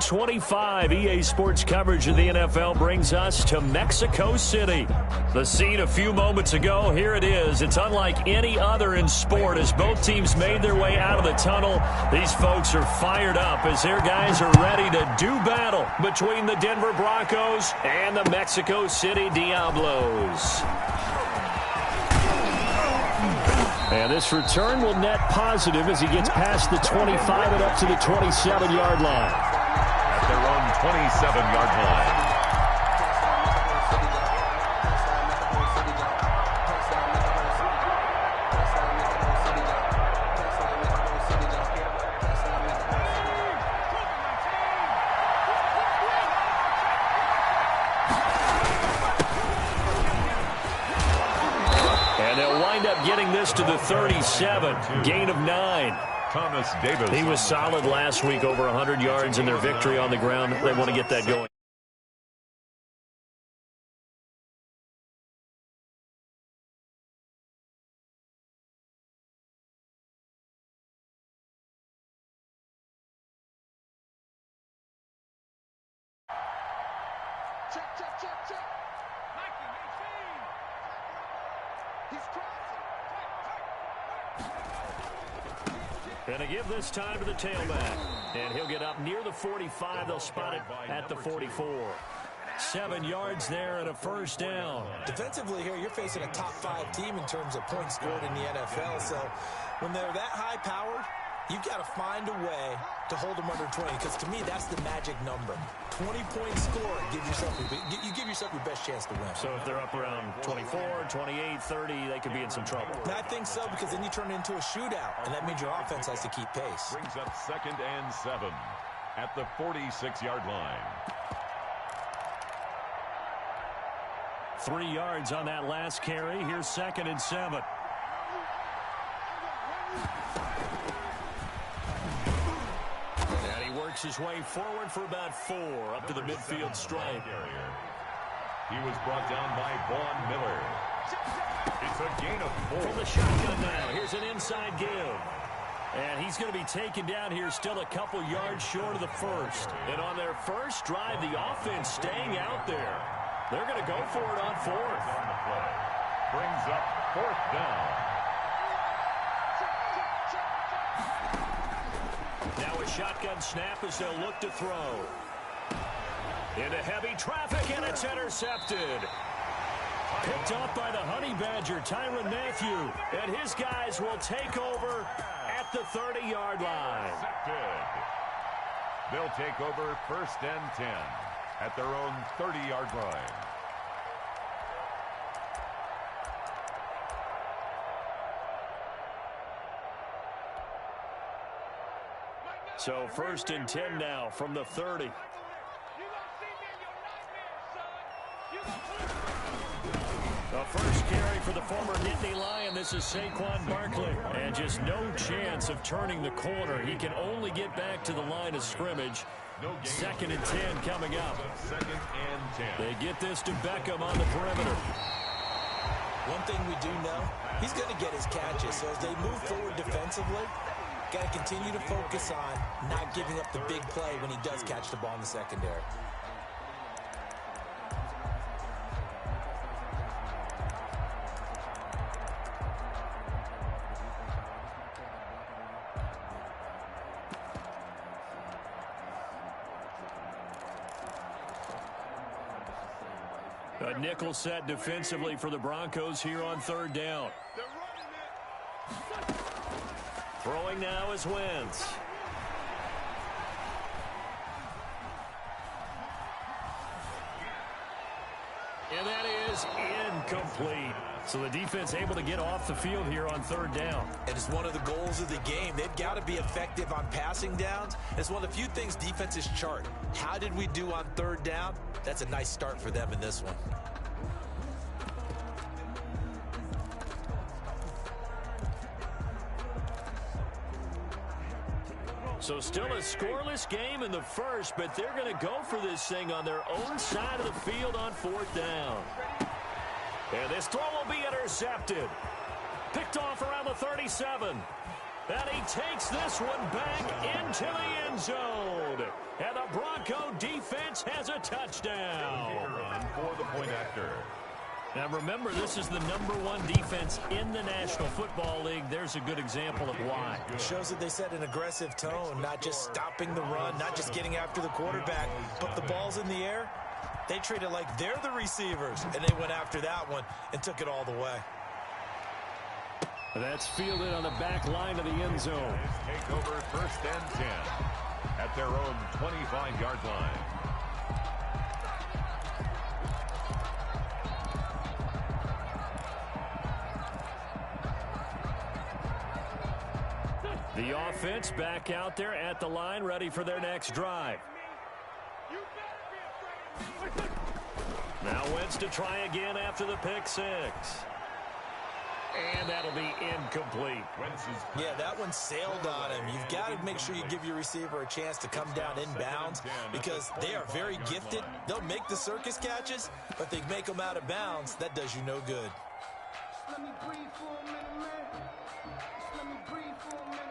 25 EA Sports coverage of the NFL brings us to Mexico City. The scene a few moments ago, here it is. It's unlike any other in sport as both teams made their way out of the tunnel. These folks are fired up as their guys are ready to do battle between the Denver Broncos and the Mexico City Diablos. And this return will net positive as he gets past the 25 and up to the 27-yard line. Their own 27-yard line. And they'll wind up getting this to the 37, gain of 9. Thomas Davis. He was solid last week, over 100 yards in their victory on the ground. They want to get that going. Check. He's And they give this time to the tailback. And he'll get up near the 45. They'll spot it at the 44. 7 yards there and a first down. Defensively here, you're facing a top-5 team in terms of points scored in the NFL. So when they're that high-powered, you've got to find a way to hold them under 20. Because to me, that's the magic number. 20-point score, you give yourself your best chance to win. So if they're up around 24, 28, 30, they could be in some trouble. And I think so, because then you turn it into a shootout, and that means your offense has to keep pace. Brings up 2nd and 7 at the 46-yard line. 3 yards on that last carry. Here's 2nd and 7. And he works his way forward for about 4 up to the midfield stripe. He was brought down by Vaughn Miller. It's a gain of 4. From the shotgun now. Here's an inside give. And he's going to be taken down here still a couple yards short of the first. And on their first drive, the offense staying out there. They're going to go for it on 4th. Brings up 4th down. Now a shotgun snap as they'll look to throw. Into heavy traffic, and it's intercepted. Picked off by the Honey Badger, Tyrann Mathieu. And his guys will take over at the 30-yard line. They'll take over 1st and 10 at their own 30-yard line. So 1st and 10 now from the 30. The first carry for the former Nittany Lion. This is Saquon Barkley. And just no chance of turning the corner. He can only get back to the line of scrimmage. 2nd and 10 coming up. 2nd and 10. They get this to Beckham on the perimeter. One thing we do know, he's going to get his catches. So as they move forward defensively, got to continue to focus on not giving up the big play when he does catch the ball in the secondary. A nickel set defensively for the Broncos here on 3rd down. Throwing now is Wentz. And that is incomplete. So the defense able to get off the field here on 3rd down. And it's one of the goals of the game. They've got to be effective on passing downs. It's one of the few things defenses chart. How did we do on 3rd down? That's a nice start for them in this one. So still a scoreless game in the first, but they're going to go for this thing on their own side of the field on 4th down. And this throw will be intercepted. Picked off around the 37. And he takes this one back into the end zone. And the Broncos Lance has a touchdown. Run for the point after. Now remember, this is the #1 defense in the National Football League. There's a good example of why. It shows that they set an aggressive tone, not just stopping the run, not just getting after the quarterback, but the ball's in the air. They treat it like they're the receivers, and they went after that one and took it all the way. That's fielded on the back line of the end zone. Take over 1st and 10 at their own 25-yard line. The offense back out there at the line, ready for their next drive. Now Wentz to try again after the pick 6. And that'll be incomplete. Yeah, that one sailed on him. You've got to make sure you give your receiver a chance to come down inbounds because they are very gifted. They'll make the circus catches, but they make them out of bounds. That does you no good. Let me breathe for a minute, man. Let me breathe for a minute.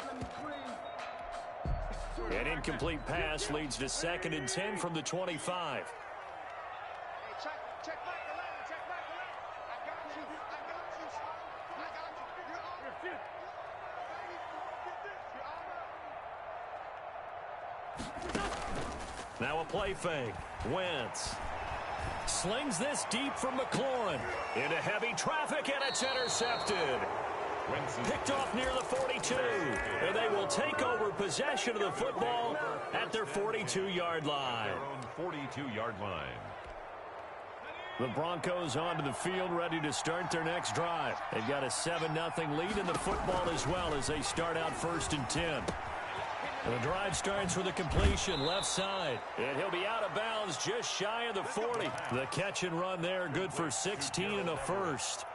Let me breathe. An incomplete pass leads to 2nd and 10 from the 25. Check back the line, check back the line. I got you, I got you, I got you. You're on your feet. Now a play fake. Wentz slings this deep from McLaurin into heavy traffic, and it's intercepted. Picked off near the 42, and they will take over possession of the football at their 42-yard line. Their own 42-yard line. The Broncos onto the field, ready to start their next drive. They've got a 7-0 lead in the football as well as they start out 1st and 10. And the drive starts with a completion left side, and he'll be out of bounds just shy of the 40. The catch and run there, good for 16 and a first.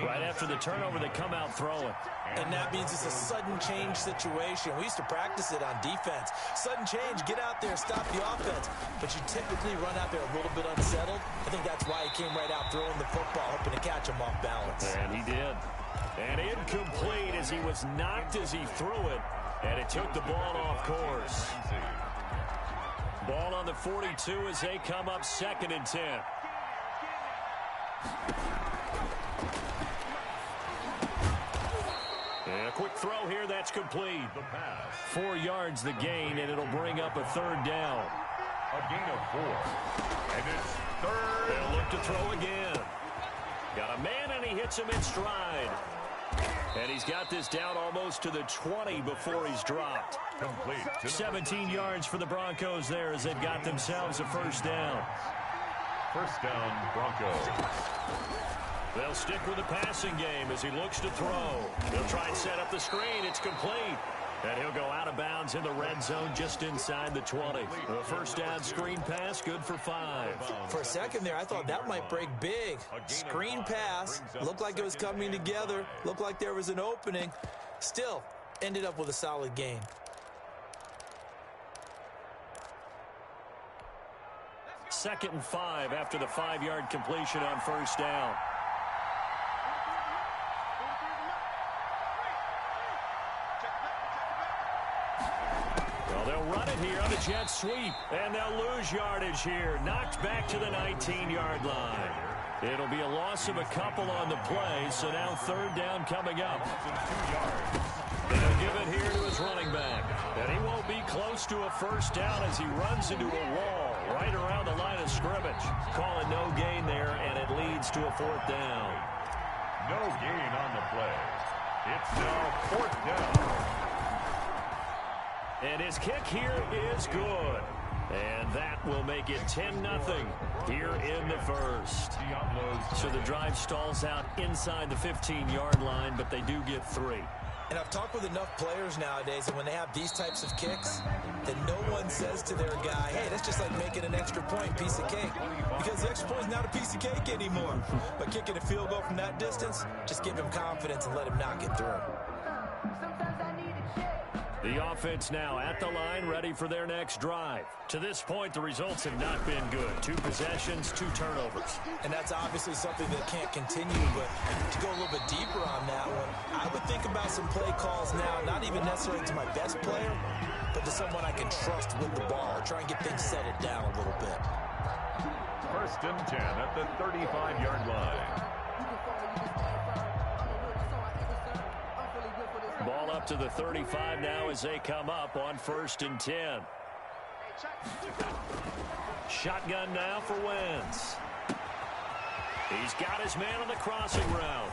Right after the turnover, they come out throwing. And that means it's a sudden change situation. We used to practice it on defense. Sudden change, get out there, stop the offense. But you typically run out there a little bit unsettled. I think that's why he came right out throwing the football, hoping to catch him off balance. And he did. And incomplete as he was knocked as he threw it. And it took the ball off course. Ball on the 42 as they come up 2nd and 10. And a quick throw here, that's complete. 4 yards the gain, and it'll bring up a 3rd down. A gain of 4. And it's 3rd. They'll look to throw again. Got a man, and he hits him in stride. And he's got this down almost to the 20 before he's dropped. Complete. 17 yards for the Broncos there as they've got themselves a 1st down. 1st down, Broncos. They'll stick with the passing game as he looks to throw. He'll try and set up the screen. It's complete. And he'll go out of bounds in the red zone just inside the 20. The 1st down screen pass, good for 5. For a second there, I thought that might break big. Screen pass, looked like it was coming together, looked like there was an opening. Still, ended up with a solid gain. Second and 5 after the 5-yard completion on 1st down. Well, they'll run it here on a jet sweep, and they'll lose yardage here. Knocked back to the 19-yard line. It'll be a loss of a couple on the play, so now 3rd down coming up. And he'll give it here to his running back. And he won't be close to a 1st down as he runs into a wall right around the line of scrimmage. Calling no gain there, and it leads to a 4th down. No gain on the play. It's now 4th down. And his kick here is good. And that will make it 10-0 here in the 1st. So the drive stalls out inside the 15-yard line, but they do get 3. And I've talked with enough players nowadays, and when they have these types of kicks, then no one says to their guy, hey, that's just like making an extra point, piece of cake. Because the extra point is not a piece of cake anymore. But kicking a field goal from that distance, just give him confidence and let him knock it through. Sometimes I need a check. The offense now at the line, ready for their next drive. To this point, the results have not been good. 2 possessions, 2 turnovers. And that's obviously something that can't continue, but to go a little bit deeper on that one, I would think about some play calls now, not even necessarily to my best player, but to someone I can trust with the ball. Try and get things settled down a little bit. 1st and 10 at the 35-yard line. Ball up to the 35 now as they come up on 1st and 10. Shotgun now for Wentz. He's got his man on the crossing route.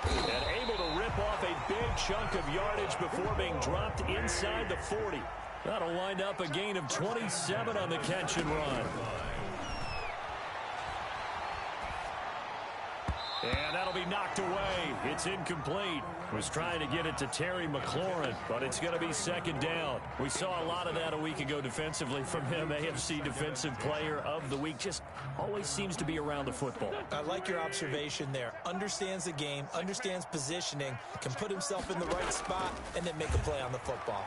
And able to rip off a big chunk of yardage before being dropped inside the 40. That'll wind up a gain of 27 on the catch and run. And that'll be knocked away. It's incomplete. Was trying to get it to Terry McLaurin, but it's going to be 2nd down. We saw a lot of that a week ago defensively from him. AFC Defensive Player of the Week. Just always seems to be around the football. I like your observation there. Understands the game, understands positioning, can put himself in the right spot, and then make a play on the football.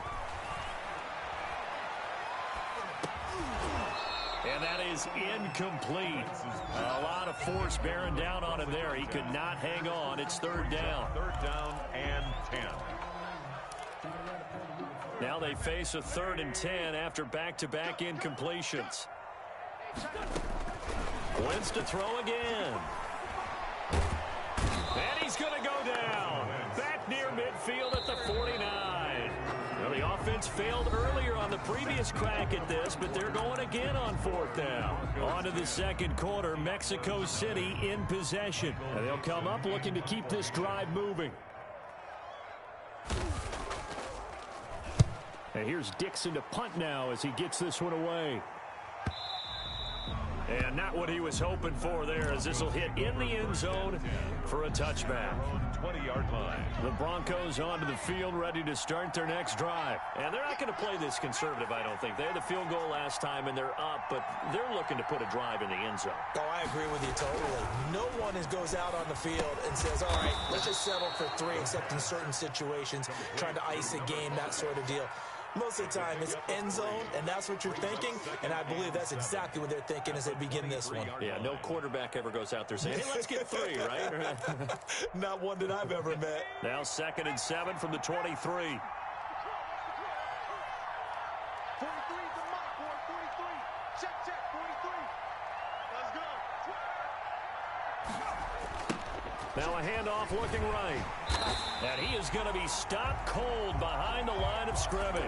And that is incomplete. A lot of force bearing down on him there. He could not hang on. It's 3rd down. 3rd down and 10. Now they face a 3rd and 10 after back-to-back incompletions. Wentz to throw again. And he's going to go down. Back near midfield at the 49. Well, the offense failed earlier on the previous crack at this, but they're going again on 4th down. On to the 2nd quarter, Mexico City in possession. And they'll come up looking to keep this drive moving. And here's Dixon to punt now as he gets this one away. And not what he was hoping for there, as this will hit in the end zone for a touchback. 20-yard line. The Broncos onto the field, ready to start their next drive. And they're not going to play this conservative, I don't think. They had the field goal last time, and they're up, but they're looking to put a drive in the end zone. Oh, I agree with you totally. No one goes out on the field and says, all right, let's just settle for 3, except in certain situations, trying to ice a game, that sort of deal. Most of the time, it's end zone, and that's what you're thinking, and I believe that's exactly what they're thinking as they begin this one. Yeah, no quarterback ever goes out there saying, hey, let's get 3, right? Not one that I've ever met. Now 2nd and 7 from the 23. 43 is the mark, boy. 43. Check, 43. Let's go. Now a handoff looking right. And he is going to be stopped cold behind the line of scrimmage.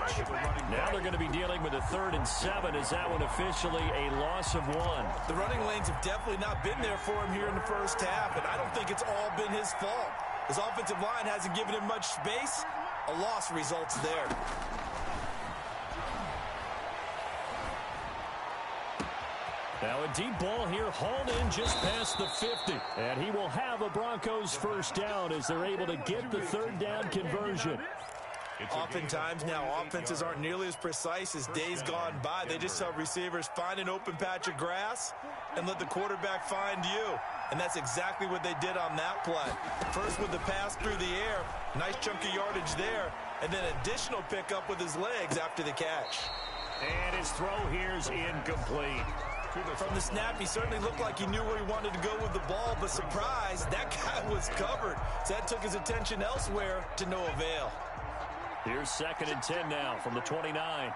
Now they're going to be dealing with a 3rd and 7. Is that one officially a loss of 1? The running lanes have definitely not been there for him here in the first half, and I don't think it's all been his fault. His offensive line hasn't given him much space. A loss results there. Now a deep ball here, hauled in just past the 50. And he will have a Broncos 1st down as they're able to get the 3rd down conversion. Oftentimes now offenses aren't nearly as precise as days gone by. They just tell receivers, find an open patch of grass and let the quarterback find you. And that's exactly what they did on that play. First with the pass through the air, nice chunk of yardage there, and then additional pickup with his legs after the catch. And his throw here is incomplete. From the snap, he certainly looked like he knew where he wanted to go with the ball, but surprise, that guy was covered. So that took his attention elsewhere to no avail. Here's 2nd and 10 now from the 29.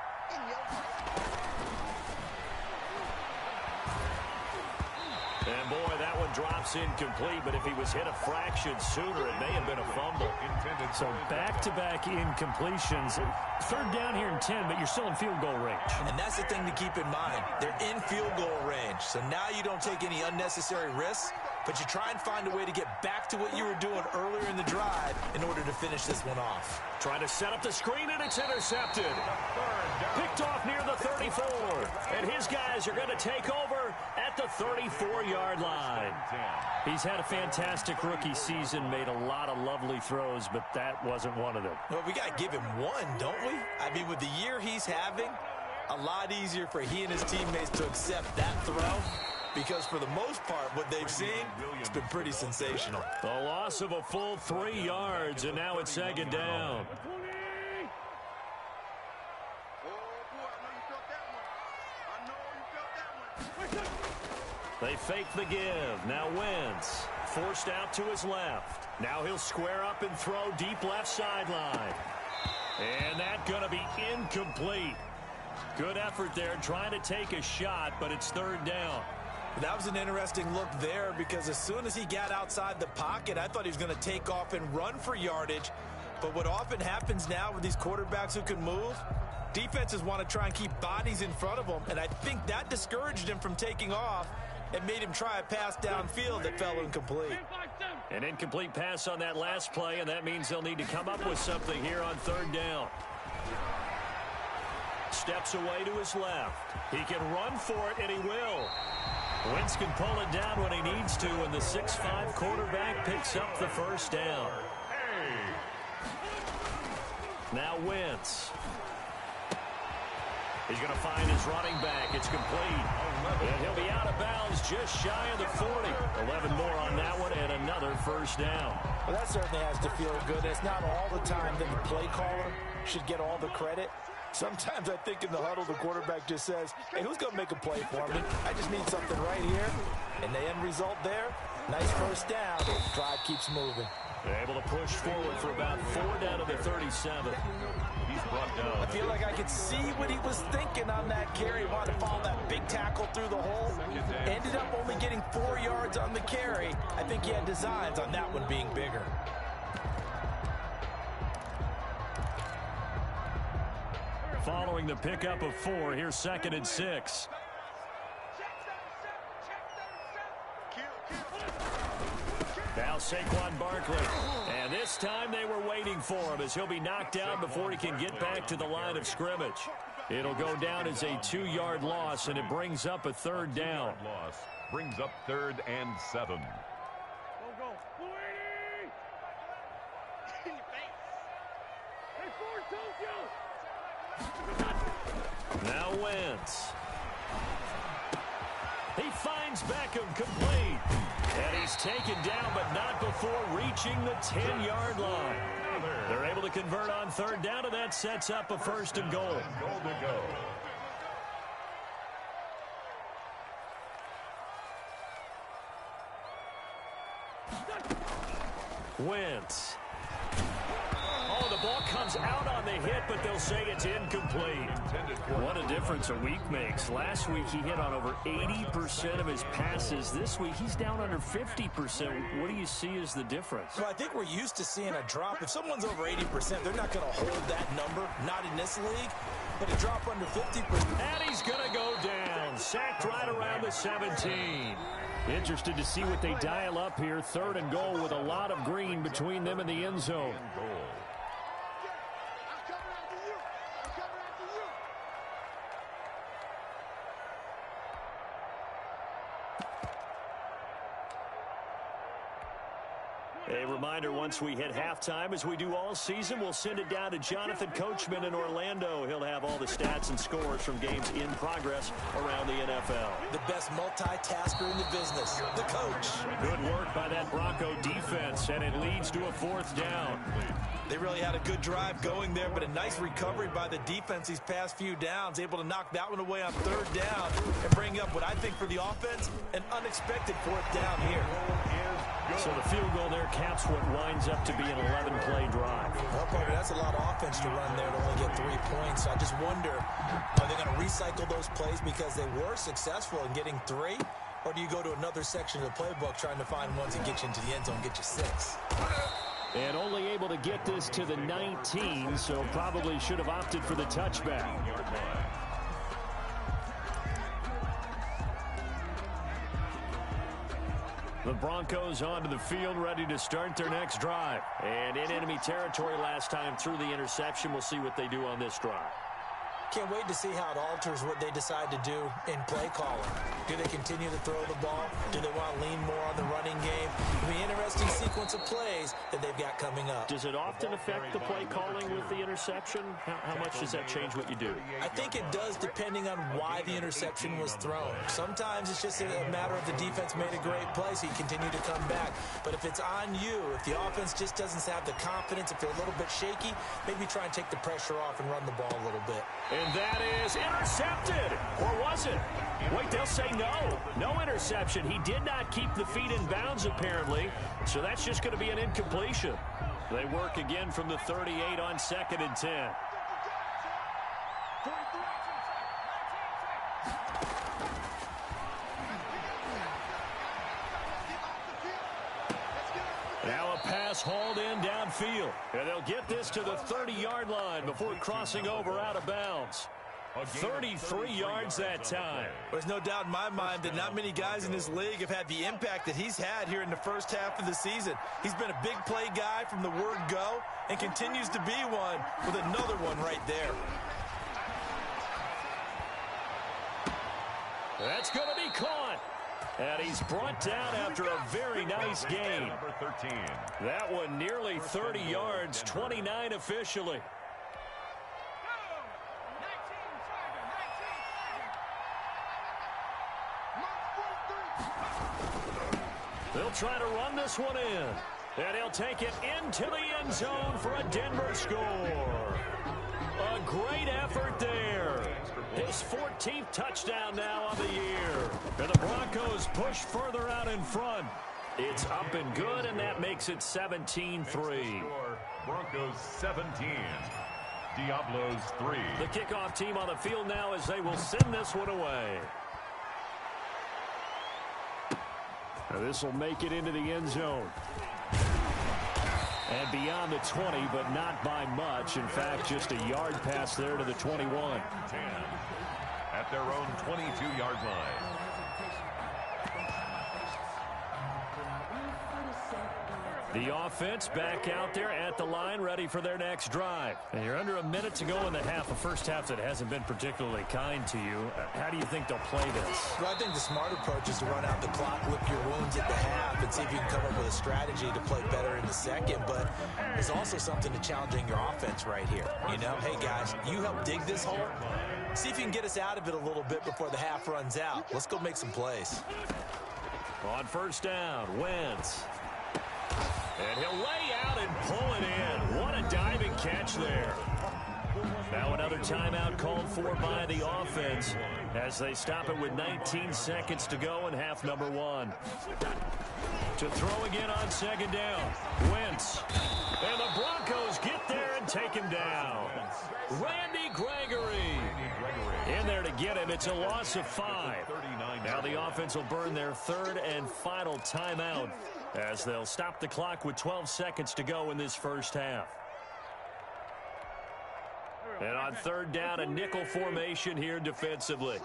And boy, that one drops incomplete, but if he was hit a fraction sooner, it may have been a fumble. So back-to-back incompletions. 3rd down here in 10, but you're still in field goal range. And that's the thing to keep in mind. They're in field goal range. So now you don't take any unnecessary risks, but you try and find a way to get back to what you were doing earlier in the drive in order to finish this one off. Trying to set up the screen, and it's intercepted. Picked off near the 34. And his guys are going to take over at the 34-yard line. He's had a fantastic rookie season, made a lot of lovely throws, but that wasn't one of them. Well, we got to give him one, don't we? I mean, with the year he's having, a lot easier for he and his teammates to accept that throw. Because for the most part, what they've seen, it's been pretty sensational. The loss of a full 3 yards, and now it's 2nd down. They fake the give. Now Wentz forced out to his left. Now he'll square up and throw deep left sideline. And that's going to be incomplete. Good effort there trying to take a shot, but it's third down. That was an interesting look there because as soon as he got outside the pocket, I thought he was going to take off and run for yardage. But what often happens now with these quarterbacks who can move, defenses want to try and keep bodies in front of them, and I think that discouraged him from taking off and made him try a pass downfield that fell incomplete. An incomplete pass on that last play, and that means they'll need to come up with something here on third down. Steps away to his left. He can run for it, and he will. Wentz can pull it down when he needs to, and the 6'5" quarterback picks up the first down. Now Wentz. He's going to find his running back. It's complete. And he'll be out of bounds just shy of the 40. 11 more on that one, and another first down. Well, that certainly has to feel good. It's not all the time that the play caller should get all the credit. Sometimes I think in the huddle, the quarterback just says, hey, who's going to make a play for me? I just need something right here. And the end result there, nice first down. Drive keeps moving. They're able to push forward for about 4 down to the 37. He's brought down. I feel like I could see what he was thinking on that carry. He wanted to follow that big tackle through the hole. Ended up only getting 4 yards on the carry. I think he had designs on that one being bigger. Following the pickup of 4, here's 2nd and 6. Now Saquon Barkley. And this time they were waiting for him as he'll be knocked down before he can get back to the line of scrimmage. It'll go down as a 2-yard loss, and it brings up a third down. Loss brings up 3rd and 7. Now Wentz. He finds Beckham complete. And he's taken down, but not before reaching the 10-yard line. They're able to convert on third down, and that sets up a 1st and goal. Goal to go. Wentz. Oh, the ball comes out on the hit, but they'll say it's incomplete. What a difference a week makes. Last week he hit on over 80% of his passes. This week he's down under 50%. What do you see as the difference? Well, I think we're used to seeing a drop. If someone's over 80%, they're not going to hold that number, not in this league. But a drop under 50%. And he's going to go down. Sacked right around the 17. Interested to see what they dial up here. 3rd and goal with a lot of green between them and the end zone. A reminder, once we hit halftime, as we do all season, we'll send it down to Jonathan Coachman in Orlando. He'll have all the stats and scores from games in progress around the NFL. The best multitasker in the business, the coach. Good work by that Bronco defense, and it leads to a 4th down. They really had a good drive going there, but a nice recovery by the defense these past few downs, able to knock that one away on 3rd down and bring up what I think for the offense, an unexpected 4th down here. So the field goal there caps what winds up to be an 11-play drive. Well, Parker, that's a lot of offense to run there to only get 3 points. So I just wonder, are they going to recycle those plays because they were successful in getting 3? Or do you go to another section of the playbook trying to find ones that get you into the end zone and get you 6? And only able to get this to the 19, so probably should have opted for the touchback. The Broncos onto the field, ready to start their next drive. And in enemy territory last time through the interception. We'll see what they do on this drive. Can't wait to see how it alters what they decide to do in play calling. Do they continue to throw the ball? Do they want to lean more on the running game? It'll be an interesting sequence of plays that they've got coming up. Does it often affect the play calling with the interception? How much does that change what you do? I think it does depending on why the interception was thrown. Sometimes it's just a matter of the defense made a great play, so you continue to come back. But if it's on you, if the offense just doesn't have the confidence, if they're a little bit shaky, maybe try and take the pressure off and run the ball a little bit. And that is intercepted. Or was it? Wait, they'll say no. No interception. He did not keep the feet in bounds, apparently. So that's just going to be an incompletion. They work again from the 38 on 2nd and 10. Now a pass hauled in downfield. And they'll get this to the 30-yard line before crossing over out of bounds. 33 yards that time. There's no doubt in my mind that not many guys in this league have had the impact that he's had here in the first half of the season. He's been a big play guy from the word go and continues to be one with another one right there. That's going to be caught. And he's brought down after a very nice gain. Number 13. That one nearly 30 yards, 29 officially. They'll try to run this one in. And he'll take it into the end zone for a Denver score. A great effort there. His 14th touchdown now on the year. And the Broncos push further out in front. It's up and good, and that makes it 17-3. Broncos 17. Diablos 3. The kickoff team on the field now as they will send this one away. This will make it into the end zone. And beyond the 20, but not by much. In fact, just a yard pass there to the 21. 10 at their own 22-yard line. The offense back out there at the line, ready for their next drive. And you're under a minute to go in the half, a first half that hasn't been particularly kind to you. How do you think they'll play this? Well, I think the smart approach is to run out the clock, lick your wounds at the half, and see if you can come up with a strategy to play better in the second. But there's also something to challenging your offense right here. You know, hey, guys, you help dig this hole. See if you can get us out of it a little bit before the half runs out. Let's go make some plays. On first down, Wentz. And he'll lay out and pull it in. What a diving catch there. Now another timeout called for by the offense as they stop it with 19 seconds to go in half number 1. To throw again on second down. Wentz. And the Broncos get there and take him down. Randy Gregory in there to get him. It's a loss of 5. Now the offense will burn their third and final timeout as they'll stop the clock with 12 seconds to go in this first half. And on third down, a nickel formation here defensively.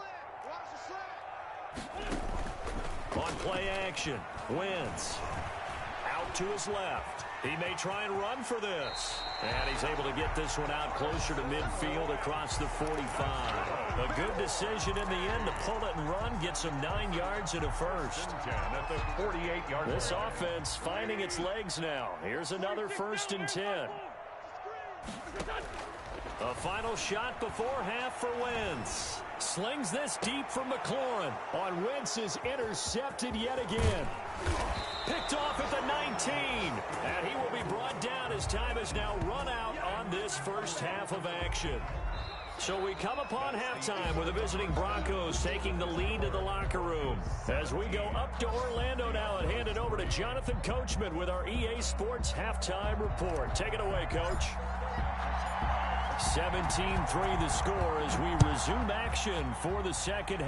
On play action, Wentz out to his left. He may try and run for this. And he's able to get this one out closer to midfield across the 45. A good decision in the end to pull it and run, get some 9 yards and a first. At the 48-yard line. This offense finding its legs now. Here's another 1st and 10. A final shot before half for Wentz. Slings this deep from McLaurin. On Wentz is intercepted yet again. Picked off at the 19. And he will be brought down as time has now run out on this first half of action. So we come upon halftime with the visiting Broncos taking the lead to the locker room. As we go up to Orlando now and hand it over to Jonathan Coachman with our EA Sports Halftime Report. Take it away, Coach. 17-3 the score as we resume action for the second half.